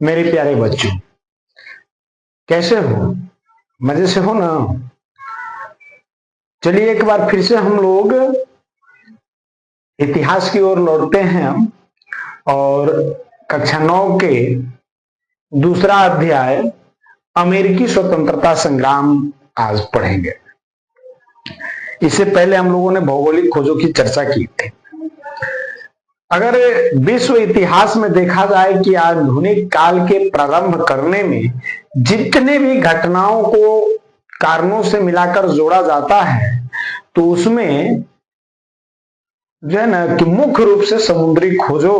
मेरे प्यारे बच्चों, कैसे हो? मजे से हो ना? चलिए एक बार फिर से हम लोग इतिहास की ओर लौटते हैं और कक्षा 9 के दूसरा अध्याय अमेरिकी स्वतंत्रता संग्राम आज पढ़ेंगे। इससे पहले हम लोगों ने भौगोलिक खोजों की चर्चा की थी। अगर विश्व इतिहास में देखा जाए कि आधुनिक काल के प्रारंभ करने में जितने भी घटनाओं को कारणों से मिलाकर जोड़ा जाता है तो उसमें जो है ना कि मुख्य रूप से समुद्री खोजों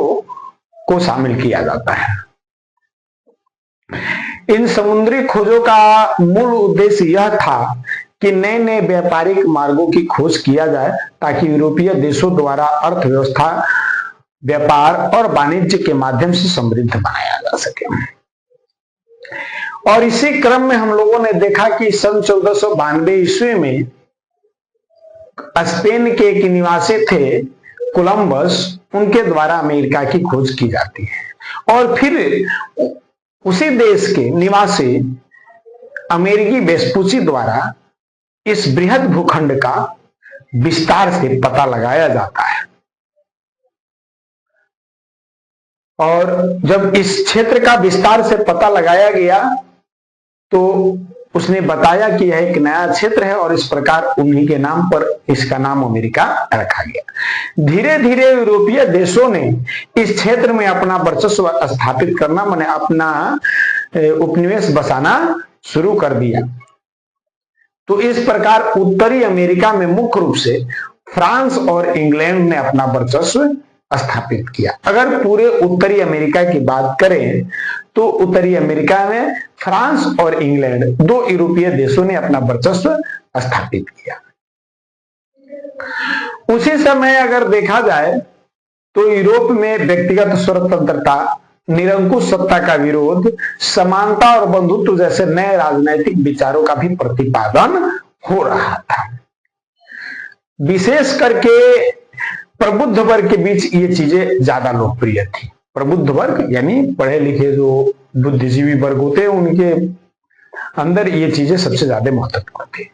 को शामिल किया जाता है। इन समुद्री खोजों का मूल उद्देश्य यह था कि नए नए व्यापारिक मार्गों की खोज किया जाए ताकि यूरोपीय देशों द्वारा अर्थव्यवस्था, व्यापार और वाणिज्य के माध्यम से समृद्ध बनाया जा सके। और इसी क्रम में हम लोगों ने देखा कि सन 1492 ईस्वी में स्पेन के एक निवासी थे कोलंबस, उनके द्वारा अमेरिका की खोज की जाती है और फिर उसी देश के निवासी अमेरिकी वेस्पुची द्वारा इस बृहद भूखंड का विस्तार से पता लगाया जाता है। और जब इस क्षेत्र का विस्तार से पता लगाया गया तो उसने बताया कि यह एक नया क्षेत्र है और इस प्रकार उन्हीं के नाम पर इसका नाम अमेरिका रखा गया। धीरे धीरे यूरोपीय देशों ने इस क्षेत्र में अपना वर्चस्व स्थापित करना, माने अपना उपनिवेश बसाना शुरू कर दिया। तो इस प्रकार उत्तरी अमेरिका में मुख्य रूप से फ्रांस और इंग्लैंड ने अपना वर्चस्व स्थापित किया। अगर पूरे उत्तरी अमेरिका की बात करें तो उत्तरी अमेरिका में फ्रांस और इंग्लैंड, दो यूरोपीय देशों ने अपना वर्चस्व स्थापित किया। उसी समय अगर देखा जाए तो यूरोप में व्यक्तिगत स्वतंत्रता, निरंकुश सत्ता का विरोध, समानता और बंधुत्व जैसे नए राजनैतिक विचारों का भी प्रतिपादन हो रहा था। विशेष करके प्रबुद्ध वर्ग के बीच ये चीजें ज्यादा लोकप्रिय थी। प्रबुद्ध वर्ग यानी पढ़े लिखे जो बुद्धिजीवी वर्ग होते हैं, उनके अंदर ये चीजें सबसे ज्यादा महत्वपूर्ण थी।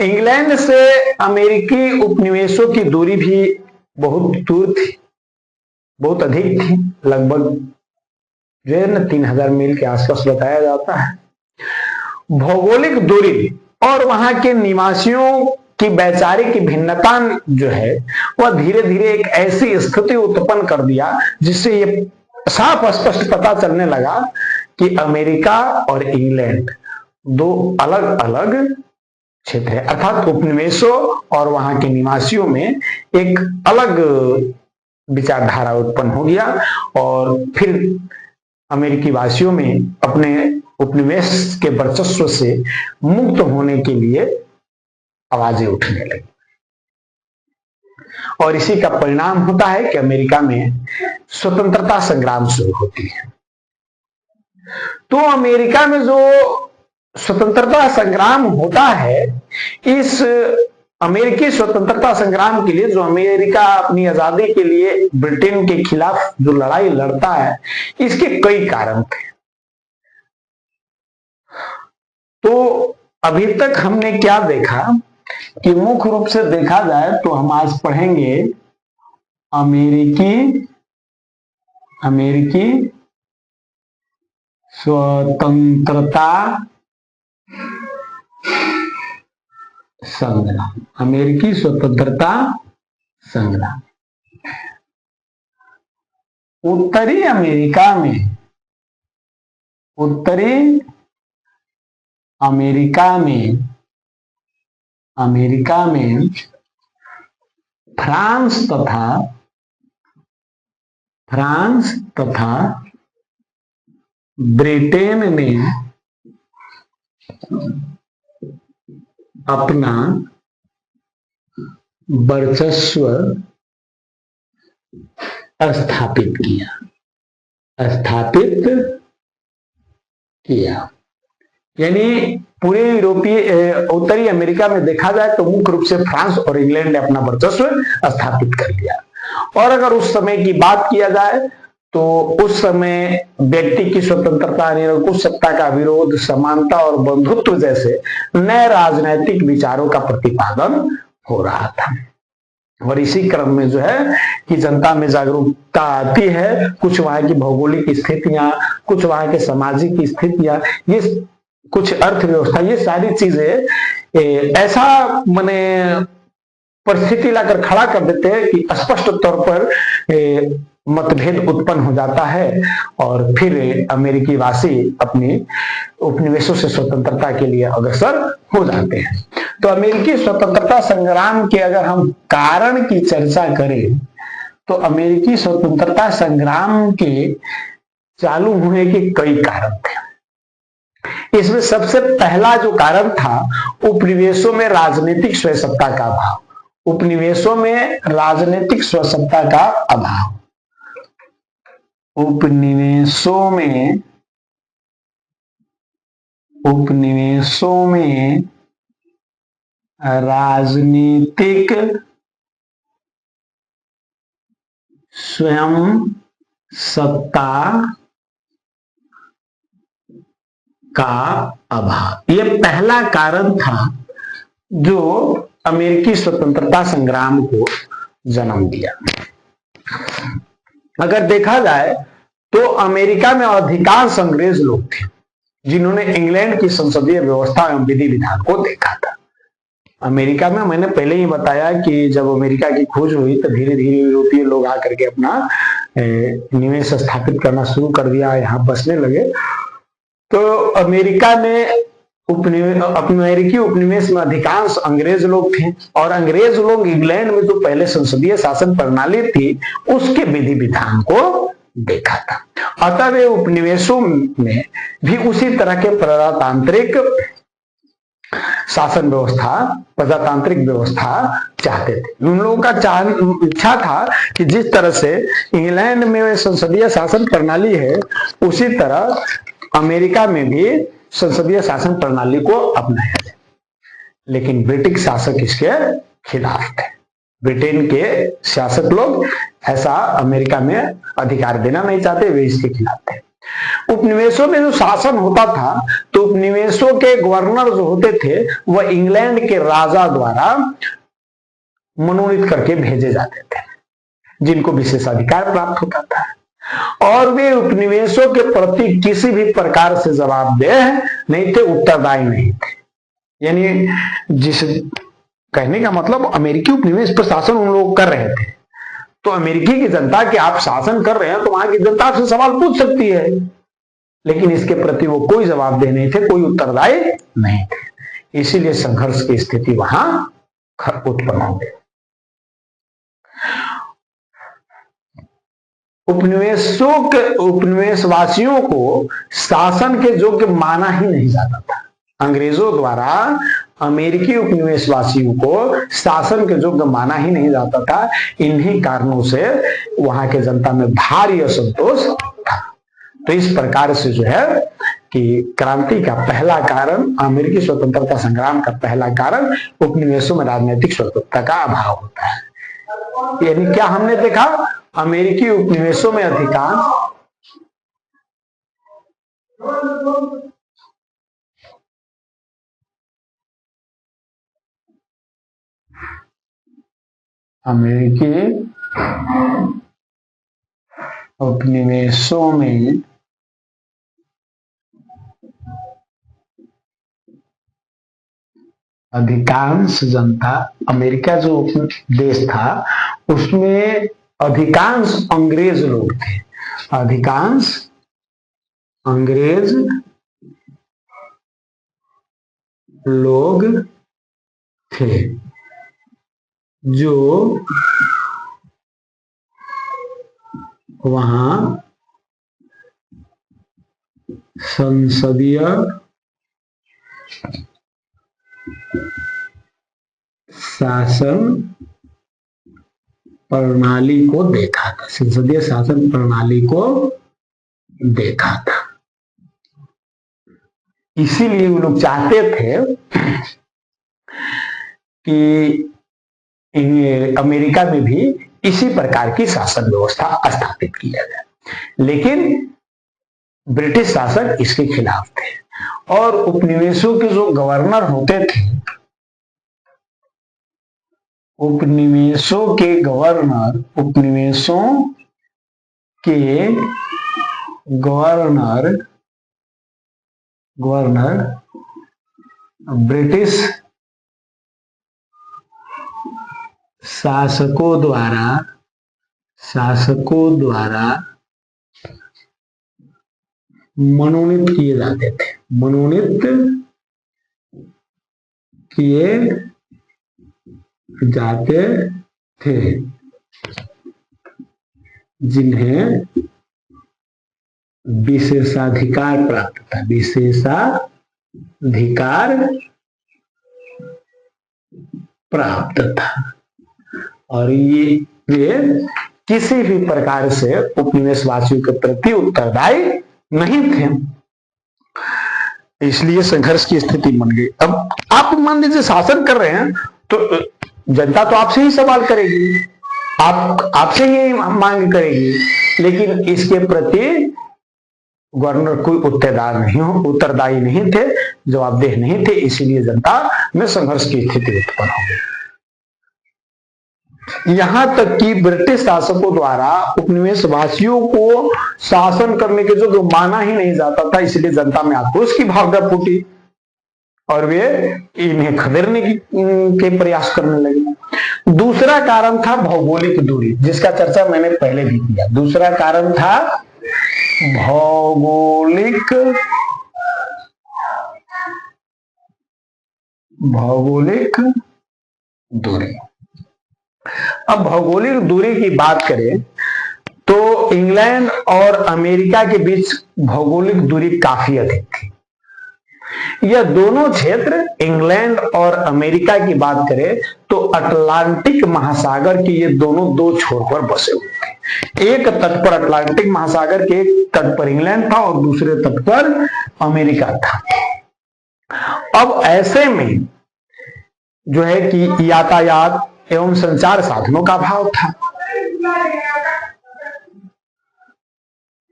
इंग्लैंड से अमेरिकी उपनिवेशों की दूरी भी बहुत दूर थी, बहुत अधिक थी, लगभग जो है ना 3000 मील के आसपास बताया जाता है। भौगोलिक दूरी और वहां के निवासियों की वैचारिक भिन्नता जो है वह धीरे धीरे एक ऐसी स्थिति उत्पन्न कर दिया जिससे ये साफ स्पष्ट पता चलने लगा कि अमेरिका और इंग्लैंड दो अलग अलग क्षेत्र है, अर्थात उपनिवेशों और वहां के निवासियों में एक अलग विचारधारा उत्पन्न हो गया और फिर अमेरिकी वासियों में अपने उपनिवेश के वर्चस्व से मुक्त होने के लिए आवाजें उठने लगी। और इसी का परिणाम होता है कि अमेरिका में स्वतंत्रता संग्राम शुरू होती है। तो अमेरिका में जो स्वतंत्रता संग्राम होता है, इस अमेरिकी स्वतंत्रता संग्राम के लिए जो अमेरिका अपनी आजादी के लिए ब्रिटेन के खिलाफ जो लड़ाई लड़ता है, इसके कई कारण थे। तो अभी तक हमने क्या देखा कि मुख्य रूप से देखा जाए तो हम आज पढ़ेंगे अमेरिकी स्वतंत्रता संग्राम। अमेरिकी स्वतंत्रता संग्राम उत्तरी अमेरिका में फ्रांस तथा ब्रिटेन ने अपना वर्चस्व स्थापित किया। यानी पूरे यूरोपीय उत्तरी अमेरिका में देखा जाए तो मुख्य रूप से फ्रांस और इंग्लैंड ने अपना वर्चस्व स्थापित कर लिया। और अगर उस समय की बात किया जाए तो उस समय व्यक्ति की स्वतंत्रता, निरंकुश सत्ता का विरोध, समानता और बंधुत्व जैसे नए राजनैतिक विचारों का प्रतिपादन हो रहा था। और इसी क्रम में जो है कि जनता में जागरूकता आती है। कुछ वहां की भौगोलिक स्थितियां, कुछ वहां के सामाजिक स्थितियां, ये कुछ अर्थव्यवस्था, ये सारी चीजें ऐसा माने परिस्थिति लाकर खड़ा कर देते हैं कि स्पष्ट तौर पर मतभेद उत्पन्न हो जाता है और फिर अमेरिकी वासी अपनी उपनिवेशों से स्वतंत्रता के लिए अग्रसर हो जाते हैं। तो अमेरिकी स्वतंत्रता संग्राम के अगर हम कारण की चर्चा करें तो अमेरिकी स्वतंत्रता संग्राम के चालू होने के कई कारण थे। इसमें सबसे पहला जो कारण था उपनिवेशों में राजनीतिक स्वसत्ता का अभाव। उपनिवेशों में राजनीतिक स्वसत्ता का अभाव। उपनिवेशों में राजनीतिक स्वयं सत्ता का अभाव, यह पहला कारण था जो अमेरिकी स्वतंत्रता संग्राम को जन्म दिया। अगर देखा जाए तो अमेरिका में अधिकांश अंग्रेज लोग थे जिन्होंने इंग्लैंड की संसदीय व्यवस्था एवं विधि विधान को देखा था। अमेरिका में मैंने पहले ही बताया कि जब अमेरिका की खोज हुई तो धीरे धीरे यूरोपीय लोग आकर के अपना निवेश स्थापित करना शुरू कर दिया, यहाँ बसने लगे। तो अमेरिका में अमेरिकी उपनिवेश में अधिकांश अंग्रेज लोग थे और अंग्रेज लोग इंग्लैंड में जो पहले संसदीय शासन प्रणाली थी उसके विधि विधान को देखा था। अतः वे उपनिवेशों में भी उसी तरह के प्रजातांत्रिक शासन व्यवस्था, प्रजातांत्रिक व्यवस्था चाहते थे। उन लोगों का इच्छा था कि जिस तरह से इंग्लैंड में संसदीय शासन प्रणाली है उसी तरह अमेरिका में भी संसदीय शासन प्रणाली को अपनाया जाए। लेकिन ब्रिटिश शासक इसके खिलाफ थे। ब्रिटेन के शासक लोग ऐसा अमेरिका में अधिकार देना नहीं चाहते, वे इसके खिलाफ थे। उपनिवेशों में जो शासन होता था तो उपनिवेशों के गवर्नर जो होते थे वह इंग्लैंड के राजा द्वारा मनोनीत करके भेजे जाते थे, जिनको विशेषाधिकार प्राप्त होता था और वे उपनिवेशों के प्रति किसी भी प्रकार से जवाबदेह नहीं थे, उत्तरदायी नहीं थे। यानी जिस कहने का मतलब अमेरिकी उपनिवेश पर शासन उन लोग कर रहे थे तो अमेरिकी की जनता के आप शासन कर रहे हैं तो वहां की जनता आपसे सवाल पूछ सकती है, लेकिन इसके प्रति वो कोई जवाबदेह नहीं थे, कोई उत्तरदायी नहीं थे। इसीलिए संघर्ष की स्थिति वहां उत्पन्न हो गई। उपनिवेशवासियों को शासन के योग्य माना ही नहीं जाता था। अंग्रेजों द्वारा अमेरिकी उपनिवेशवासियों को शासन के योग्य माना ही नहीं जाता था। इन्हीं कारणों से वहां के जनता में भारी असंतोष था। तो इस प्रकार से जो है कि क्रांति का पहला कारण, अमेरिकी स्वतंत्रता संग्राम का पहला कारण उपनिवेशों में राजनीतिक स्वतंत्रता का अभाव होता है। यानी क्या हमने देखा, अमेरिकी उपनिवेशों में अधिकांश अमेरिकी उपनिवेशों में अधिकांश जनता, अमेरिका जो देश था उसमें अधिकांश अंग्रेज लोग थे। अधिकांश अंग्रेज लोग थे जो वहां संसदीय शासन प्रणाली को देखा था, संसदीय शासन प्रणाली को देखा था। इसीलिए वो लोग चाहते थे कि अमेरिका में भी इसी प्रकार की शासन व्यवस्था स्थापित किया जाए। लेकिन ब्रिटिश शासक इसके खिलाफ थे। और उपनिवेशों के जो गवर्नर होते थे, उपनिवेशों के गवर्नर ब्रिटिश शासकों द्वारा मनोनीत किए जाते थे, जिन्हें विशेषाधिकार प्राप्त था। और ये किसी भी प्रकार से उपनिवेशवासियों के प्रति उत्तरदायी नहीं थे, इसलिए संघर्ष की स्थिति बन गई। अब आप मान लीजिए शासन कर रहे हैं तो जनता तो आपसे ही सवाल करेगी, आपसे ही मांग करेगी, लेकिन इसके प्रति गवर्नर कोई उत्तरदायी नहीं थे, जवाबदेह नहीं थे, इसीलिए जनता में संघर्ष की स्थिति उत्पन्न हो गई। यहां तक कि ब्रिटिश शासकों द्वारा उपनिवेशवासियों को शासन करने के जो माना ही नहीं जाता था, इसलिए जनता में आक्रोश की भावना फूटी और वे इन्हें खदेड़ने के प्रयास करने लगे। दूसरा कारण था भौगोलिक दूरी, जिसका चर्चा मैंने पहले भी किया। दूसरा कारण था भौगोलिक दूरी। अब भौगोलिक दूरी की बात करें तो इंग्लैंड और अमेरिका के बीच भौगोलिक दूरी काफी अधिक थी। यह दोनों क्षेत्र, इंग्लैंड और अमेरिका की बात करें तो अटलांटिक महासागर के ये दोनों दो छोर पर बसे हुए थे। एक तट पर अटलांटिक महासागर के एक तट पर इंग्लैंड था और दूसरे तट पर अमेरिका था। अब ऐसे में जो है कि यातायात एवं संचार साधनों का अभाव था।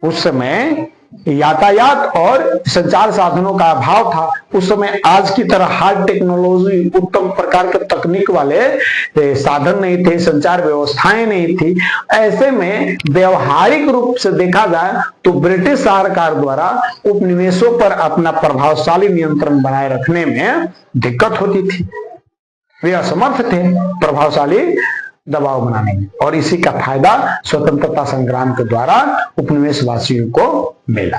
उस समय यातायात और संचार साधनों का अभाव था। उस समय आज की तरह हार्ड टेक्नोलॉजी, उत्तम प्रकार के तकनीक वाले साधन नहीं थे, संचार व्यवस्थाएं नहीं थी। ऐसे में व्यवहारिक रूप से देखा जाए तो ब्रिटिश सरकार द्वारा उपनिवेशों पर अपना प्रभावशाली नियंत्रण बनाए रखने में दिक्कत होती थी। वे असमर्थ थे प्रभावशाली दबाव बनाने में, और इसी का फायदा स्वतंत्रता संग्राम के द्वारा उपनिवेशवासियों को मिला।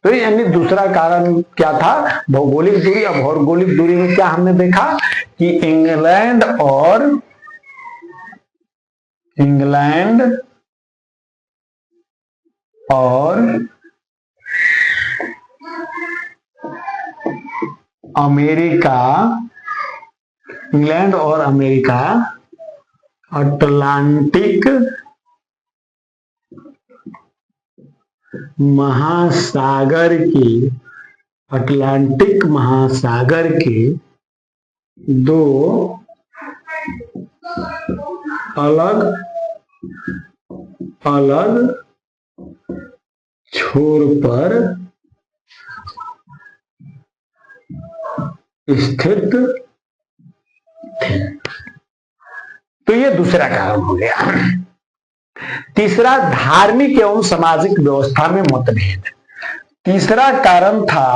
तो यानी दूसरा कारण क्या था? भौगोलिक दूरी। अब भौगोलिक दूरी में क्या हमने देखा कि इंग्लैंड और अमेरिका अटलांटिक महासागर के दो अलग छोर पर स्थित थे। तो ये दूसरा कारण हो गया। तीसरा, धार्मिक एवं सामाजिक व्यवस्था में मतभेद। तीसरा कारण था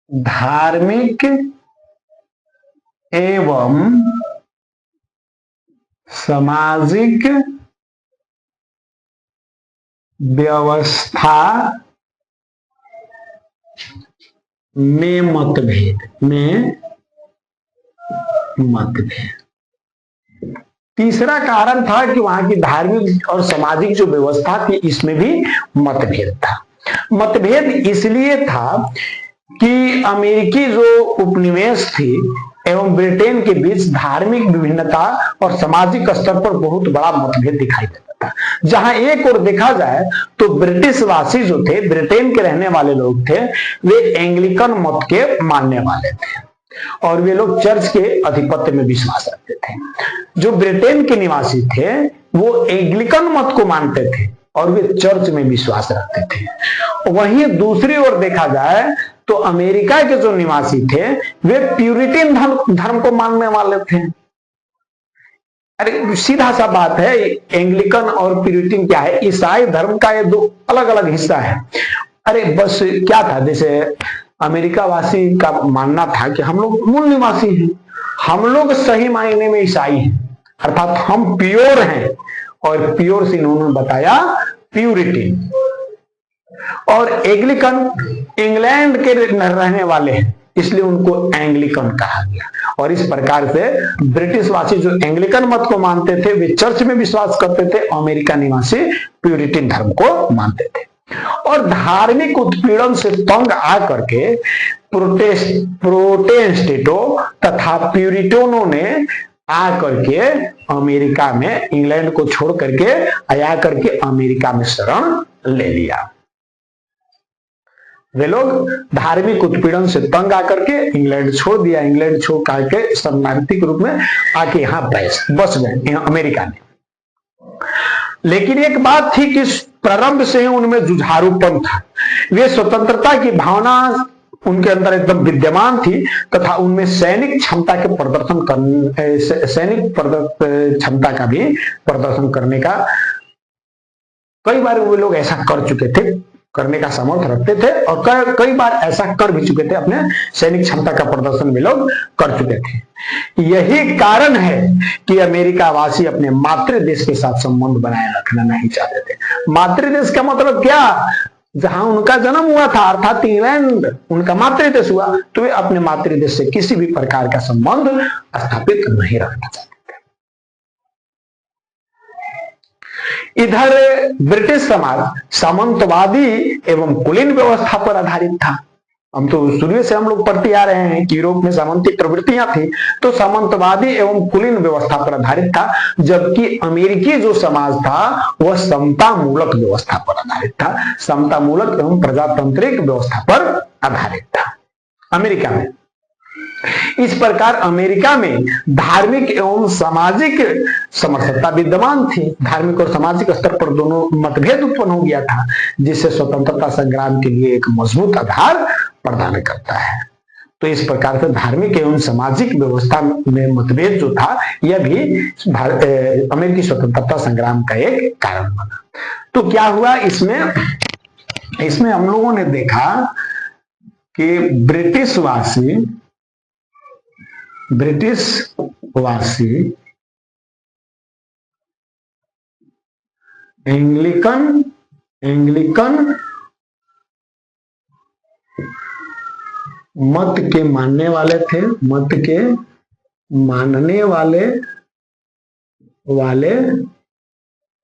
धार्मिक एवं सामाजिक व्यवस्था में मतभेद। तीसरा कारण था कि वहां की धार्मिक और सामाजिक जो व्यवस्था थी, इसमें भी मतभेद था। मतभेद इसलिए था कि अमेरिकी जो उपनिवेश थी एवं ब्रिटेन के बीच धार्मिक विभिन्नता और सामाजिक स्तर पर बहुत बड़ा मतभेद दिखाई देता था। जहां एक ओर देखा जाए तो ब्रिटिशवासी जो थे, ब्रिटेन के रहने वाले लोग थे, वे एंग्लिकन मत के मानने वाले थे और वे लोग चर्च के आधिपत्य में विश्वास रखते थे। जो ब्रिटेन के निवासी थे वो एंग्लिकन मत को मानते थे और वे चर्च में विश्वास रखते थे। वहीं दूसरी ओर देखा जाए तो अमेरिका के जो निवासी थे वे प्यूरिटन धर्म को मानने वाले थे। अरे सीधा सा बात है, एंग्लिकन और प्यूरिटन क्या है? ईसाई धर्म का ये दो अलग अलग हिस्सा है। अरे बस क्या था, जैसे अमेरिका वासी का मानना था कि हम लोग मूल निवासी हैं, हम लोग सही मायने में ईसाई हैं, अर्थात हम प्योर हैं, और प्योर से इन्होंने बताया प्यूरिटी। और एंग्लिकन इंग्लैंड के रहने वाले हैं, इसलिए उनको एंग्लिकन कहा गया। और इस प्रकार से ब्रिटिश वासी जो एंग्लिकन मत को मानते थे वे चर्च में विश्वास करते थे, अमेरिका निवासी प्यूरिटन धर्म को मानते थे। और धार्मिक उत्पीड़न से तंग आकर के प्रोटेस्टेंटों तथा प्यूरिटनों ने आकर के अमेरिका में, इंग्लैंड को छोड़ करके आया करके अमेरिका में शरण ले लिया। वे लोग धार्मिक उत्पीड़न से तंग आकर के इंग्लैंड छोड़ दिया, इंग्लैंड छोड़ करके शरणार्थी रूप में आके यहाँ बस गए अमेरिका में। लेकिन एक बात थी कि प्रारंभ से ही उनमें जुझारूपन था, वे स्वतंत्रता की भावना उनके अंदर एकदम विद्यमान थी तथा उनमें सैनिक क्षमता के प्रदर्शन करने, सैनिक क्षमता का भी प्रदर्शन करने का कई बार वे लोग ऐसा कर चुके थे, करने का सामर्थ्य रखते थे, और कई बार ऐसा कर भी चुके थे, अपने सैनिक क्षमता का प्रदर्शन वे लोग कर चुके थे। यही कारण है कि अमेरिका वासी अपने मातृ देश के साथ संबंध बनाए रखना नहीं चाहते थे। मातृ देश का मतलब क्या? जहां उनका जन्म हुआ था, अर्थात इंग्लैंड उनका मातृ देश हुआ, तो वे अपने मातृ देश से किसी भी प्रकार का संबंध स्थापित नहीं रखना चाहते। इधर ब्रिटिश समाज सामंतवादी एवं कुलीन व्यवस्था पर आधारित था। हम तो शुरू से हम लोग पढ़ते आ रहे हैं कि यूरोप में सामंती प्रवृत्तियां थी, तो सामंतवादी एवं कुलीन व्यवस्था पर आधारित था, जबकि अमेरिकी जो समाज था वह समतामूलक व्यवस्था पर आधारित था, समतामूलक एवं प्रजातांत्रिक व्यवस्था पर आधारित था अमेरिका में। इस प्रकार अमेरिका में धार्मिक एवं सामाजिक समरसता विद्यमान थी, धार्मिक और सामाजिक स्तर पर दोनों मतभेद उत्पन्न हो गया था, जिससे स्वतंत्रता संग्राम के लिए एक मजबूत आधार प्रदान करता है। तो इस प्रकार से धार्मिक एवं सामाजिक व्यवस्था में मतभेद जो था यह भी अमेरिकी स्वतंत्रता संग्राम का एक कारण बना। तो क्या हुआ इसमें हम लोगों ने देखा कि ब्रिटिश वासी एंग्लिकन मत के मानने वाले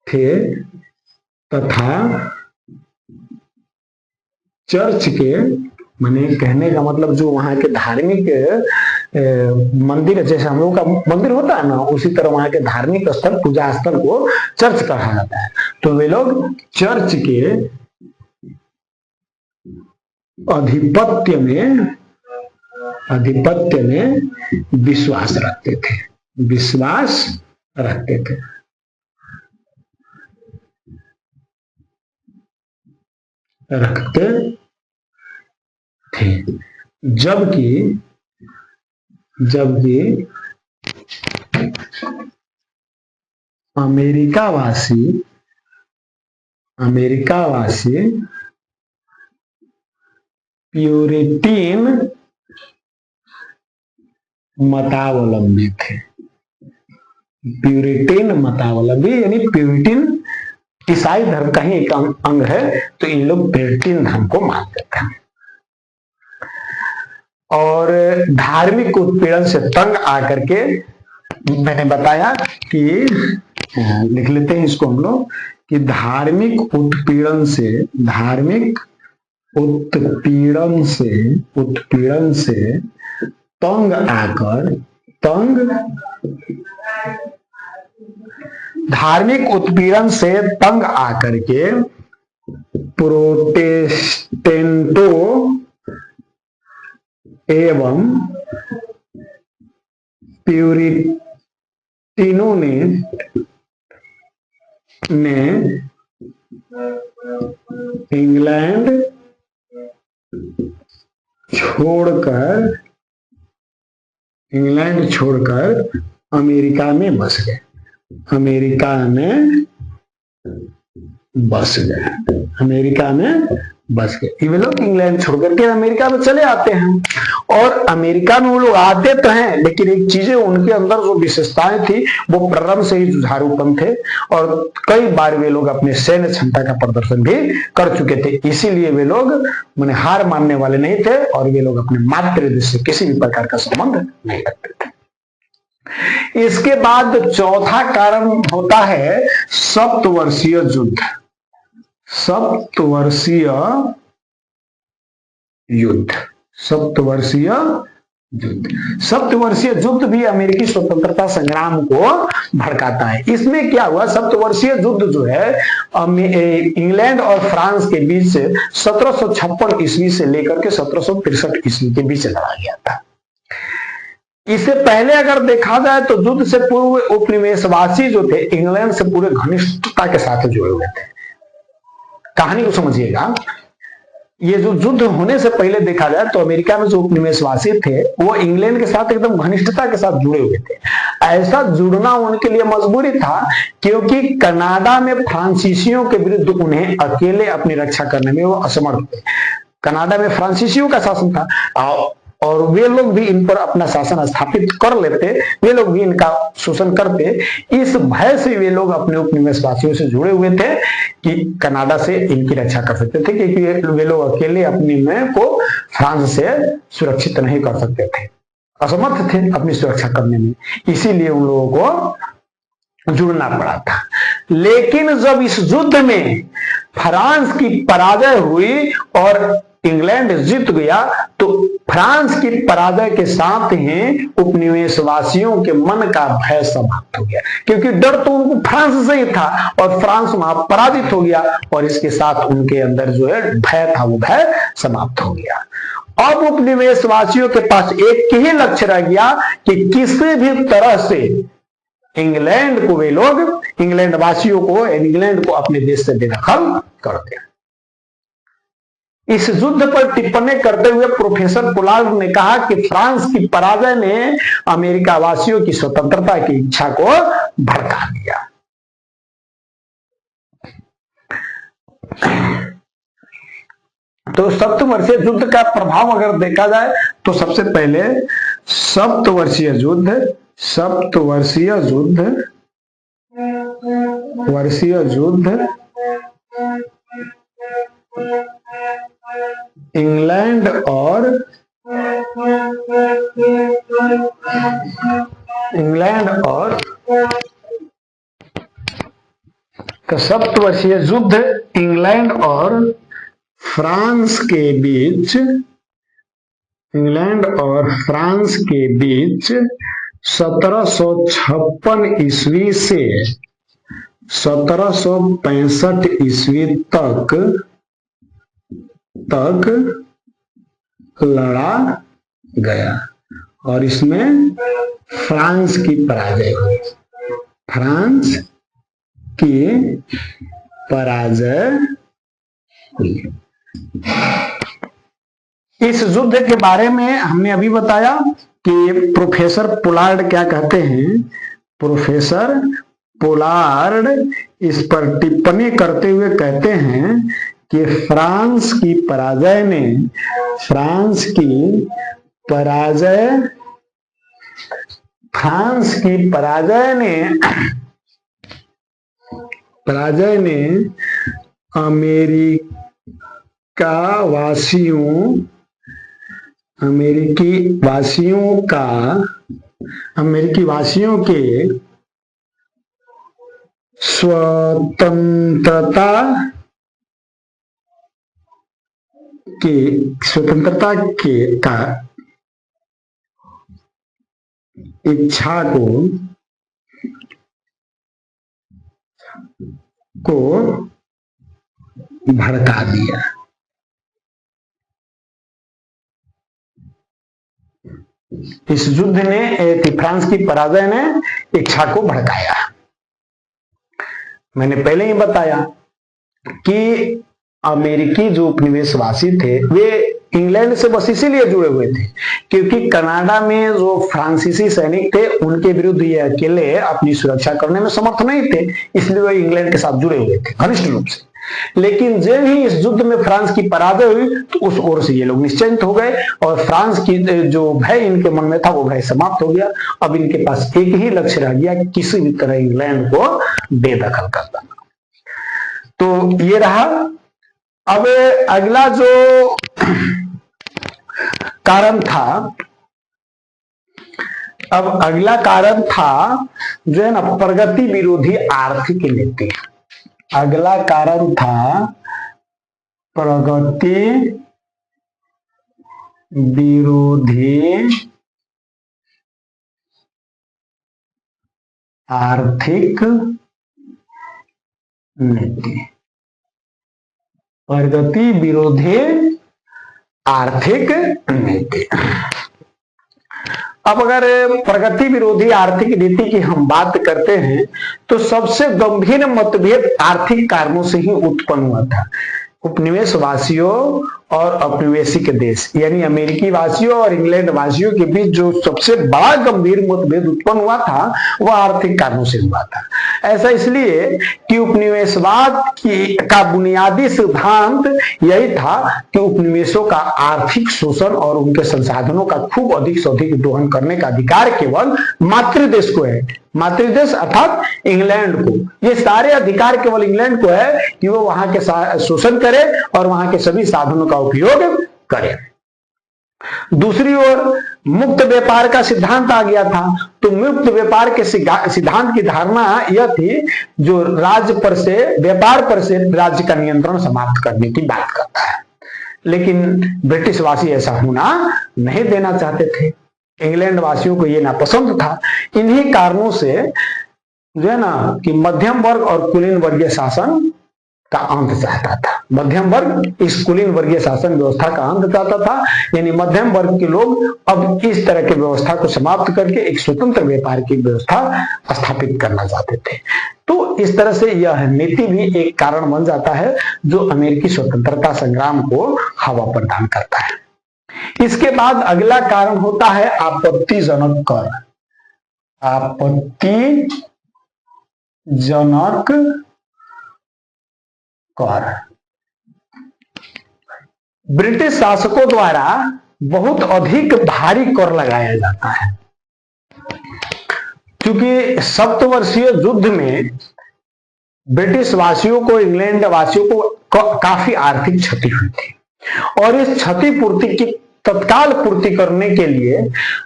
थे, तथा चर्च के, माने कहने का मतलब जो वहां के धार्मिक मंदिर, जैसे हम लोगों का मंदिर होता है ना, उसी तरह वहां के धार्मिक स्थल, पूजा स्थल को चर्च कहा जाता है। तो वे लोग चर्च के आधिपत्य में विश्वास रखते थे। जबकि अमेरिका वासी प्यूरिटन मतावलंबी थे। प्यूरिटन मतावलंबी यानी प्यूरिटन ईसाई धर्म का ही एक अंग है, तो इन लोग प्यूरिटन धर्म को मानते थे। और धार्मिक उत्पीड़न से तंग आकर के, मैंने बताया कि लिख लेते हैं इसको हम लोग, कि धार्मिक उत्पीड़न से तंग आकर के प्रोटेस्टेंटों एवं प्यूरिटनों ने इंग्लैंड छोड़कर अमेरिका में बस गए। अमेरिका में बस गए। ये लोग इंग्लैंड छोड़कर के अमेरिका में चले आते हैं। और अमेरिका में वो लोग आते तो हैं, लेकिन एक चीजें उनके अंदर जो विशेषताएं थी वो प्रारंभ से ही जुझारूपन थे, और कई बार वे लोग अपने सैन्य क्षमता का प्रदर्शन भी कर चुके थे। इसीलिए वे लोग माने हार मानने वाले नहीं थे, और वे लोग अपने मातृ देश से किसी भी प्रकार का संबंध नहीं रखते थे। इसके बाद चौथा कारण होता है सप्तवर्षीय युद्ध। सप्तवर्षीय युद्ध भी अमेरिकी स्वतंत्रता संग्राम को भड़काता है। इसमें क्या हुआ, सप्तवर्षीय युद्ध जो है इंग्लैंड और फ्रांस के बीच 1756 ईस्वी से लेकर के 1763 ईस्वी के बीच लड़ा गया था। इससे पहले अगर देखा जाए तो युद्ध से पूर्व उपनिवेशवासी जो थे इंग्लैंड से पूरे घनिष्ठता के साथ जुड़े हुए थे। कहानी को समझिएगा, ये जो युद्ध होने से पहले देखा जाए तो अमेरिका में जो उपनिवेशवासी थे वो इंग्लैंड के साथ एकदम घनिष्ठता के साथ जुड़े हुए थे। ऐसा जुड़ना उनके लिए मजबूरी था, क्योंकि कनाडा में फ्रांसीसियों के विरुद्ध उन्हें अकेले अपनी रक्षा करने में वो असमर्थ थे। कनाडा में फ्रांसीसियों का शासन था, और वे लोग भी इन पर अपना शासन स्थापित कर लेते, वे लोग भी इनका शोषण करते। इस भय से वे लोग अपने उपनिवेशवासियों से जुड़े हुए थे कि कनाडा से इनकी रक्षा कर सकते थे, क्योंकि वे लोग अकेले अपनी में को फ्रांस से सुरक्षित नहीं कर सकते थे, असमर्थ थे अपनी सुरक्षा करने में। इसीलिए उन लोगों को जुड़ना पड़ा था। लेकिन जब इस युद्ध में फ्रांस की पराजय हुई और इंग्लैंड जीत गया, तो फ्रांस की पराजय के साथ ही उपनिवेशवासियों के मन का भय समाप्त हो गया, क्योंकि डर तो उनको फ्रांस से ही था और फ्रांस वहां पराजित हो गया, और इसके साथ उनके अंदर जो है भय था वो भय समाप्त हो गया। अब उपनिवेशवासियों के पास एक ही लक्ष्य रह गया कि किसी भी तरह से इंग्लैंड को वे लोग, इंग्लैंड वासियों को, इंग्लैंड को अपने देश से बेदखल कर दिया। इस युद्ध पर टिप्पणी करते हुए प्रोफेसर पोलार्ड ने कहा कि फ्रांस की पराजय ने अमेरिका वासियों की स्वतंत्रता की इच्छा को भड़का दिया। तो सप्तवर्षीय युद्ध का प्रभाव अगर देखा जाए तो सबसे पहले सप्तवर्षीय युद्ध इंग्लैंड और सप्तवर्षीय युद्ध इंग्लैंड और फ्रांस के बीच 1756 ईस्वी से 1765 ईस्वी तक लड़ा गया, और इसमें फ्रांस की पराजय हुई। इस युद्ध के बारे में हमने अभी बताया कि प्रोफेसर पोलार्ड क्या कहते हैं। प्रोफेसर पोलार्ड इस पर टिप्पणी करते हुए कहते हैं कि फ्रांस की पराजय ने अमेरिकी वासियों के स्वतंत्रता का इच्छा को भड़का दिया। इस युद्ध ने, फ्रांस की पराजय ने इच्छा को भड़काया। मैंने पहले ही बताया कि अमेरिकी जो उपनिवेशवासी थे वे इंग्लैंड से बस इसीलिए जुड़े हुए थे क्योंकि कनाडा में जो फ्रांसीसी सैनिक थे उनके विरुद्ध ये अकेले अपनी सुरक्षा करने में समर्थ नहीं थे, इसलिए वे इंग्लैंड के साथ जुड़े हुए थे घनिष्ठ रूप से। लेकिन जब ही इस युद्ध में फ्रांस की पराजय हुई तो उस ओर से ये लोग निश्चिंत हो गए और फ्रांस की जो भय इनके मन में था वो भय समाप्त हो गया। अब इनके पास एक ही लक्ष्य रह गया कि किसी भी तरह इंग्लैंड को बेदखल कर देना। तो ये रहा। अब अगला जो कारण था, अब अगला कारण था जो है ना प्रगति विरोधी आर्थिक नीति। अगला कारण था प्रगति विरोधी आर्थिक नीति। प्रगति विरोधी आर्थिक नीति। अब अगर प्रगति विरोधी आर्थिक नीति की हम बात करते हैं तो सबसे गंभीर मतभेद आर्थिक कारणों से ही उत्पन्न हुआ था। उपनिवेशवासियों और औपनिवेशिक देश यानी अमेरिकी वासियों और इंग्लैंड वासियों के बीच जो सबसे बड़ा गंभीर मतभेद उत्पन्न हुआ था वह आर्थिक कारणों से हुआ था। ऐसा इसलिए कि उपनिवेशवाद का बुनियादी सिद्धांत यही था कि उपनिवेशों का आर्थिक शोषण और उनके संसाधनों का खूब अधिक से अधिक दोहन करने का अधिकार केवल मातृदेश को है। मातृदेश अर्थात इंग्लैंड को, ये सारे अधिकार केवल इंग्लैंड को है कि वो वहां के शोषण करे और वहां के सभी साधनों का उपयोग करे। दूसरी ओर मुक्त व्यापार का सिद्धांत आ गया था। तो मुक्त व्यापार के सिद्धांत की धारणा यह थी जो राज्य पर से, व्यापार पर से राज्य का नियंत्रण समाप्त करने की बात करता है। लेकिन ब्रिटिश वासी ऐसा होना नहीं देना चाहते थे, इंग्लैंड वासियों को यह नापसंद था। इन्हीं कारणों से जो है ना कि मध्यम वर्ग और कुलीन वर्गीय शासन का अंत चाहता था। मध्यम वर्ग इस कुलीन वर्गीय शासन व्यवस्था का अंत चाहता था, यानी मध्यम वर्ग के लोग अब इस तरह की व्यवस्था को समाप्त करके एक स्वतंत्र व्यापार की व्यवस्था स्थापित करना चाहते थे। तो इस तरह से यह नीति भी एक कारण बन जाता है जो अमेरिकी स्वतंत्रता संग्राम को हवा प्रदान करता है। इसके बाद अगला कारण होता है आपत्तिजनक कर। आपत्तिजनक कर। ब्रिटिश शासकों द्वारा बहुत अधिक भारी कर लगाया जाता है क्योंकि सप्तवर्षीय युद्ध में ब्रिटिश वासियों को, इंग्लैंड वासियों को काफी आर्थिक क्षति हुई थी और इस क्षतिपूर्ति की तत्काल पूर्ति करने के लिए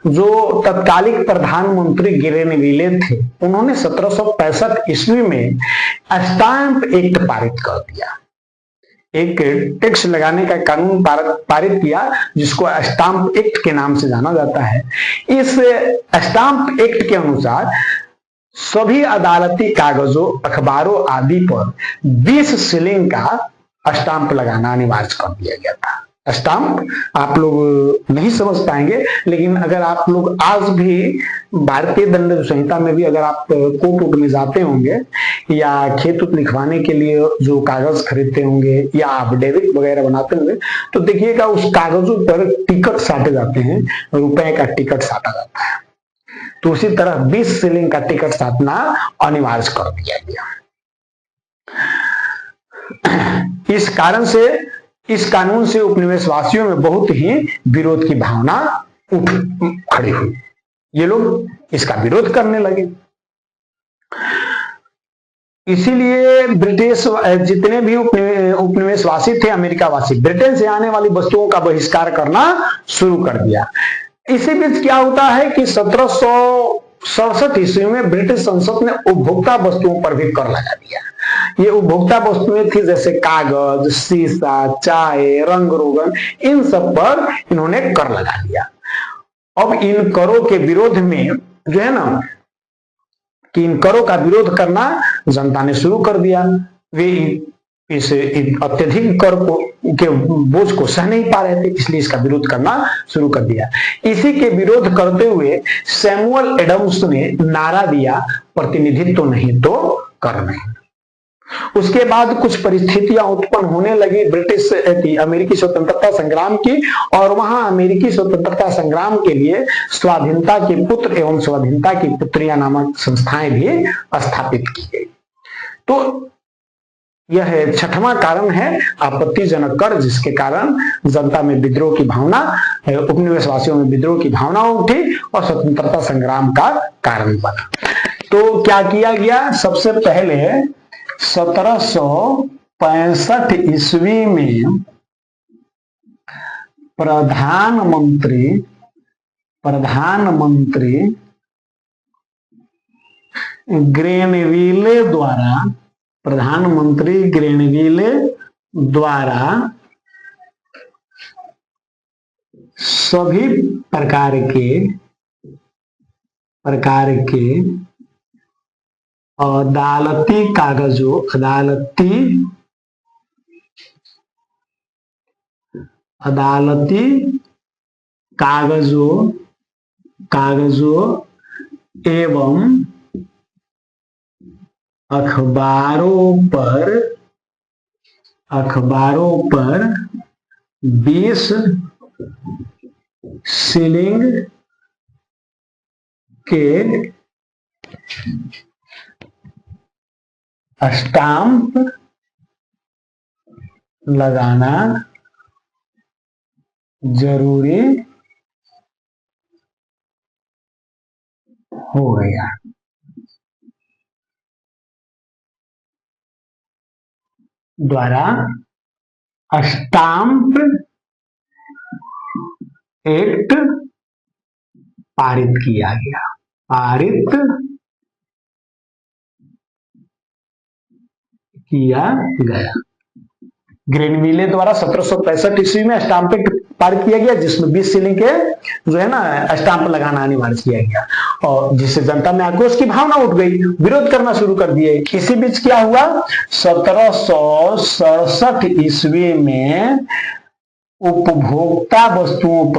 जो तत्कालिक प्रधानमंत्री ग्रेनविले थे उन्होंने 1765 ईस्वी में स्टाम्प एक्ट पारित कर दिया। एक टैक्स लगाने का कानून पारित किया जिसको स्टाम्प एक्ट के नाम से जाना जाता है। इस स्टाम्प एक्ट के अनुसार सभी अदालती कागजों, अखबारों आदि पर 20 शिलिंग का स्टाम्प लगाना अनिवार्य कर दिया गया था। स्टाम्प आप लोग नहीं समझ पाएंगे, लेकिन अगर आप लोग आज भी भारतीय दंड संहिता में भी अगर आप कोर्ट वोट में जाते होंगे या खेत उत लिखवाने के लिए जो कागज खरीदते होंगे या एफिडेविट वगैरह बनाते होंगे तो देखिएगा उस कागजों पर टिकट साटे जाते हैं, रुपए का टिकट साटा जाता है। तो उसी तरह 20 शिलिंग का टिकट साटना अनिवार्य कर दिया गया। इस कारण से, इस कानून से उपनिवेशवासियों में बहुत ही विरोध की भावना उठ खड़ी हुई। ये लोग इसका विरोध करने लगे। इसीलिए ब्रिटिश जितने भी उपनिवेशवासी थे, अमेरिका वासी, ब्रिटेन से आने वाली वस्तुओं का बहिष्कार करना शुरू कर दिया। इसी बीच क्या होता है कि 1767 ईस्वी में ब्रिटिश संसद ने उपभोक्ता वस्तुओं पर भी कर लगा दिया। ये उपभोक्ता वस्तुएं थी जैसे कागज, शीशा, चाय, रंग रोगन, इन सब पर इन्होंने कर लगा दिया। अब इन करों के विरोध में जो है ना कि इन करों का विरोध करना जनता ने शुरू कर दिया। वे इस अत्यधिक कर को के बोझ को सह नहीं पा रहे थे, इसलिए इसका विरोध करना शुरू कर दिया। इसी के विरोध करते हुए सैमुअल एडम्स ने नारा दिया, प्रतिनिधित्व तो नहीं तो कर नहीं। उसके बाद कुछ परिस्थितियां उत्पन्न होने लगी अमेरिकी स्वतंत्रता संग्राम की, और वहां अमेरिकी स्वतंत्रता संग्राम के लिए स्वाधीनता के पुत्र एवं स्वाधीनता की पुत्रियां नामक संस्थाएं भी स्थापित की गई। तो यह छठवां कारण है आपत्तिजनक कर, जिसके कारण जनता में विद्रोह की भावना, उपनिवेशवासियों में विद्रोह की भावना उठी और स्वतंत्रता संग्राम का कारण बना। तो क्या किया गया? सबसे पहले 1765 ईस्वी में प्रधानमंत्री ग्रेनविले द्वारा सभी प्रकार के अदालती कागजों एवं अखबारों पर 20 शिलिंग के स्टाम्प लगाना जरूरी हो गया। द्वारा स्टाम्प एक्ट पारित किया गया। ग्रेनविले द्वारा 1765 ईस्वी में स्टाम्प एक्ट पारित किया गया, जिसमें 20 शिलिंग के जो है ना स्टाम्प लगाना अनिवार्य किया गया, और जिससे जनता में आक्रोश की भावना उठ गई, विरोध करना शुरू कर दिए। इसी बीच क्या हुआ? 1767 ईस्वी में उपभोक्ता वस्तुओं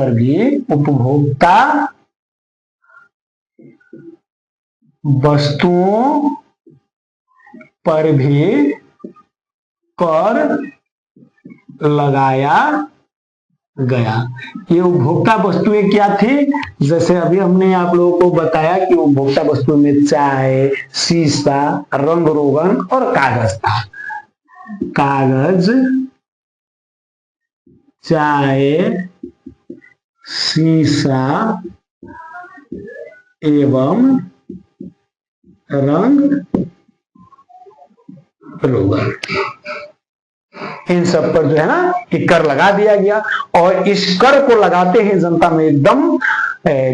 पर भी कर लगाया गया। ये उपभोक्ता वस्तुएं क्या थी? जैसे अभी हमने आप लोगों को बताया कि उपभोक्ता वस्तुओं में चाय, शीशा, रंग रोगन और कागज था। कागज, चाय, शीशा एवं रंग रोगन, इन सब पर जो है ना कि कर लगा दिया गया, और इस कर को लगाते ही जनता में एकदम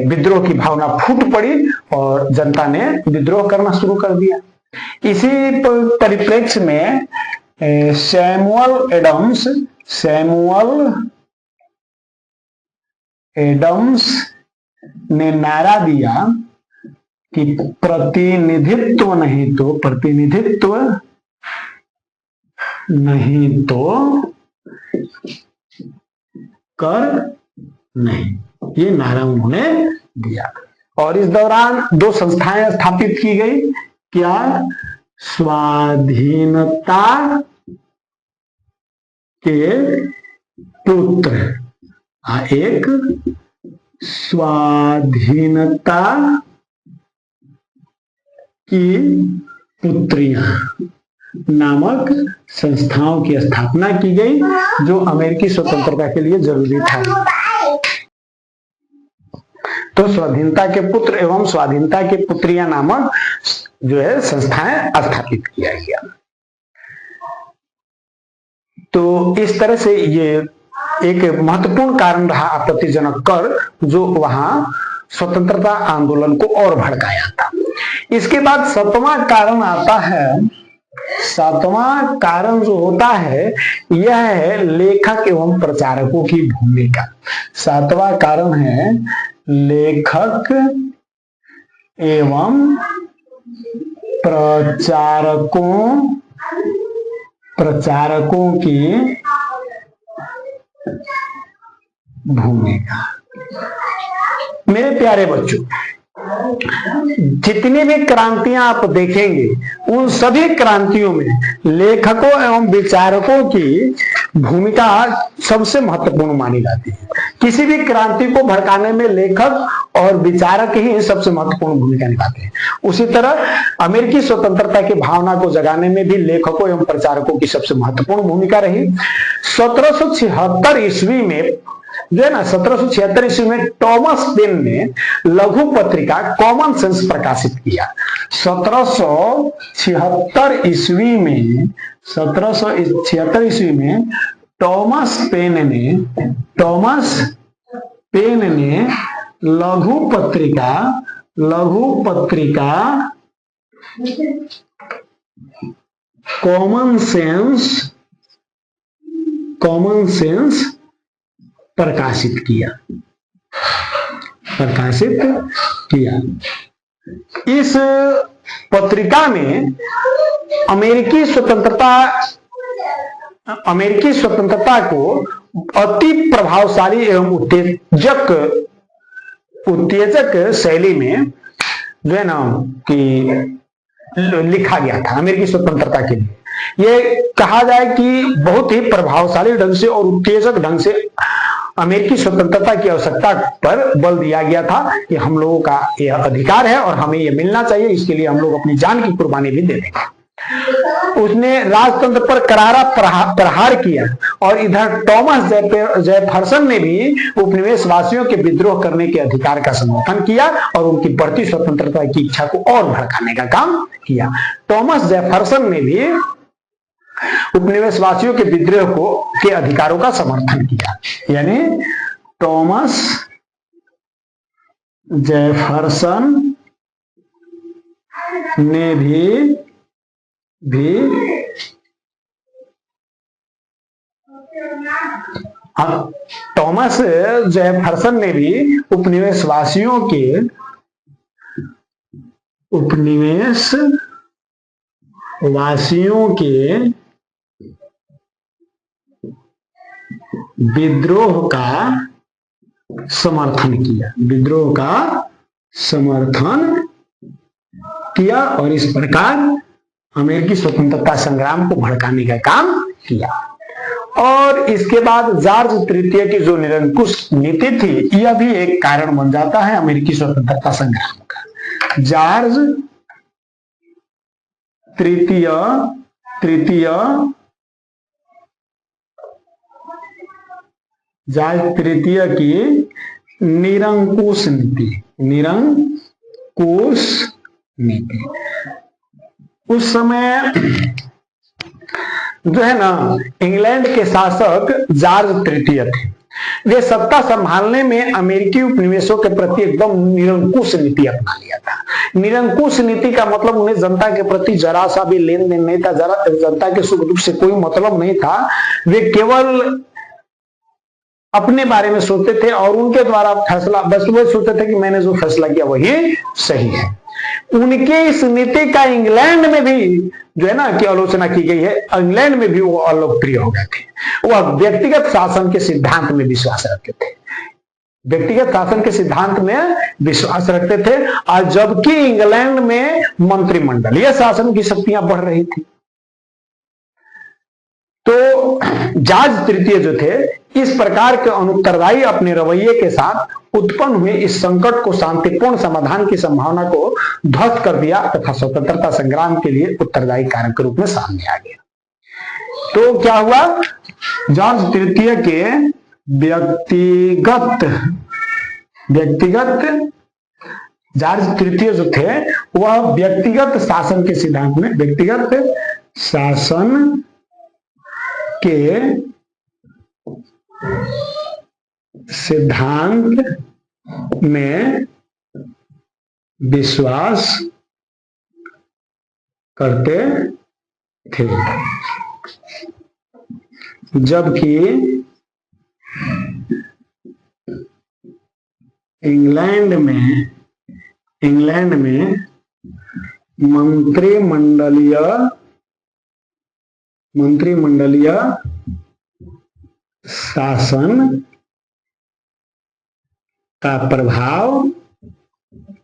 विद्रोह की भावना फूट पड़ी और जनता ने विद्रोह करना शुरू कर दिया। इसी परिप्रेक्ष्य में सैमुअल एडम्स ने नारा दिया कि प्रतिनिधित्व नहीं तो कर नहीं, ये नारा उन्होंने दिया। और इस दौरान 2 संस्थाएं स्थापित की गई। क्या? स्वाधीनता के पुत्र, एक स्वाधीनता की पुत्रियां नामक संस्थाओं की स्थापना की गई, जो अमेरिकी स्वतंत्रता के लिए जरूरी था। तो स्वाधीनता के पुत्र एवं स्वाधीनता की पुत्रियां नामक जो है संस्थाएं स्थापित किया गया। तो इस तरह से ये एक महत्वपूर्ण कारण रहा आपत्तिजनक कर, जो वहां स्वतंत्रता आंदोलन को और भड़काया था। इसके बाद 7वां कारण आता है। 7वां कारण जो होता है यह है लेखक एवं प्रचारकों की भूमिका। 7वां कारण है लेखक एवं प्रचारकों की भूमिका। मेरे प्यारे बच्चों, जितनी भी क्रांतियां आप देखेंगे उन सभी क्रांतियों में लेखकों एवं विचारकों की भूमिका सबसे महत्वपूर्ण मानी जाती है। किसी भी क्रांति को भड़काने में लेखक और विचारक ही सबसे महत्वपूर्ण भूमिका निभाते हैं। उसी तरह अमेरिकी स्वतंत्रता की भावना को जगाने में भी लेखकों एवं प्रचारकों की सबसे महत्वपूर्ण भूमिका रही। 1776 ईस्वी में जो है ना, 1776 ईस्वी में टॉमस पेन ने लघु पत्रिका कॉमन सेंस प्रकाशित किया। 1776 ईस्वी में टॉमस पेन ने लघु पत्रिका कॉमन सेंस प्रकाशित किया। इस पत्रिका में अमेरिकी स्वतंत्रता को अति प्रभावशाली एवं उत्तेजक शैली में जो है ना कि लिखा गया था। अमेरिकी स्वतंत्रता के लिए ये कहा जाए कि बहुत ही प्रभावशाली ढंग से और उत्तेजक ढंग से अमेरिकी स्वतंत्रता की आवश्यकता पर बल दिया गया था कि हम लोगों का यह अधिकार है और हमें यह मिलना चाहिए, इसके लिए हम लोग अपनी जान की कुर्बानी भी दे देंगे। उसने राजतंत्र पर करारा प्रहार किया और इधर टॉमस जेफरसन ने भी उपनिवेशवासियों के विद्रोह करने के अधिकार का समर्थन किया और उनकी बढ़ती स्वतंत्रता की इच्छा को और भड़काने का काम किया। टॉमस जेफरसन ने भी उपनिवेशवासियों के विद्रोह के अधिकारों का समर्थन किया। यानी टॉमस जेफरसन ने भी उपनिवेशवासियों के विद्रोह का समर्थन किया और इस प्रकार अमेरिकी स्वतंत्रता संग्राम को भड़काने का काम किया। और इसके बाद जॉर्ज तृतीय की जो निरंकुश नीति थी, यह भी एक कारण बन जाता है अमेरिकी स्वतंत्रता संग्राम का। जॉर्ज तृतीय की निरंकुश नीति उस समय जो है ना, इंग्लैंड के शासक जॉर्ज तृतीय थे। वे सत्ता संभालने में अमेरिकी उपनिवेशों के प्रति एकदम निरंकुश नीति अपना लिया था। निरंकुश नीति का मतलब उन्हें जनता के प्रति जरा सा भी लेन देन नहीं था, जनता के सुख दुख से कोई मतलब नहीं था। वे केवल अपने बारे में सोचते थे और उनके द्वारा फैसला, बस वो सोचते थे कि मैंने जो फैसला किया वही सही है। उनके इस नीति का इंग्लैंड में भी जो है ना कि आलोचना की गई है। इंग्लैंड में भी वो अलोकप्रिय हो गए थे। वह व्यक्तिगत शासन के सिद्धांत में विश्वास रखते थे, और जबकि इंग्लैंड में मंत्रिमंडलीय शासन की शक्तियां बढ़ रही थी। तो जॉर्ज तृतीय जो थे, इस प्रकार के अनुत्तरदायी अपने रवैये के साथ उत्पन्न हुए इस संकट को शांतिपूर्ण समाधान की संभावना को ध्वस्त कर दिया तथा स्वतंत्रता संग्राम के लिए उत्तरदायी कारक के रूप में सामने आ गया। तो क्या हुआ, जॉर्ज तृतीय के व्यक्तिगत जॉर्ज तृतीय जो थे वह व्यक्तिगत शासन के सिद्धांत में, व्यक्तिगत शासन के सिद्धांत में विश्वास करते थे, जबकि इंग्लैंड में मंत्रिमंडलीय शासन का प्रभाव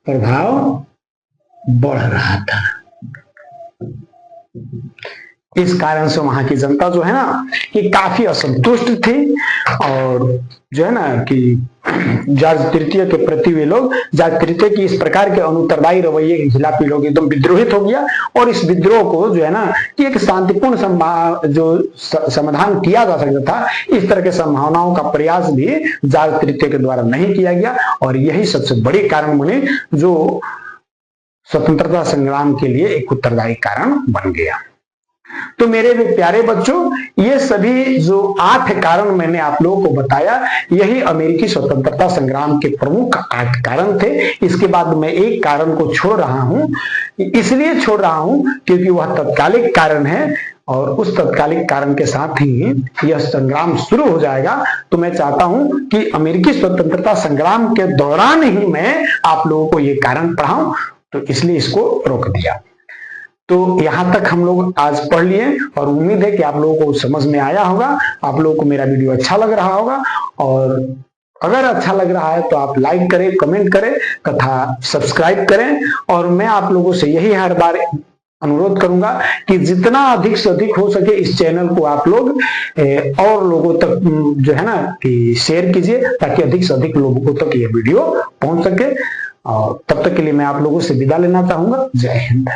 प्रभाव बढ़ रहा था। इस कारण से वहां की जनता जो है ना कि काफी असंतुष्ट थी, और जो है ना कि जॉर्ज तृतीय के प्रति वे लोग जॉर्ज तृतीय की इस प्रकार के अनुत्तरदायी रवैये के खिलाफ ये लोग एकदम विद्रोहित हो गया। और इस विद्रोह को जो है ना कि एक शांतिपूर्ण जो समाधान किया जा सकता था, इस तरह के संभावनाओं का प्रयास भी जॉर्ज तृतीय के द्वारा नहीं किया गया, और यही सबसे बड़ी कारण बने जो स्वतंत्रता संग्राम के लिए एक उत्तरदायी कारण बन गया। तो मेरे प्यारे बच्चों, ये सभी जो 8 कारण मैंने आप लोगों को बताया, यही अमेरिकी स्वतंत्रता संग्राम के प्रमुख 8 कारण थे। इसके बाद मैं एक कारण को छोड़ रहा हूं, इसलिए छोड़ रहा हूं क्योंकि वह तत्कालिक कारण है, और उस तत्कालिक कारण के साथ ही यह संग्राम शुरू हो जाएगा। तो मैं चाहता हूं कि अमेरिकी स्वतंत्रता संग्राम के दौरान ही मैं आप लोगों को ये कारण पढ़ाऊं, तो इसलिए इसको रोक दिया। तो यहां तक हम लोग आज पढ़ लिए, और उम्मीद है कि आप लोगों को समझ में आया होगा, आप लोगों को मेरा वीडियो अच्छा लग रहा होगा। और अगर अच्छा लग रहा है तो आप लाइक करें, कमेंट करें तथा सब्सक्राइब करें। और मैं आप लोगों से यही हर बार अनुरोध करूंगा कि जितना अधिक से अधिक हो सके इस चैनल को आप लोग और लोगों तक जो है ना कि शेयर कीजिए, ताकि अधिक से अधिक लोगों तक ये वीडियो पहुंच सके। और तब तक के लिए मैं आप लोगों से विदा लेना चाहूंगा। जय हिंद।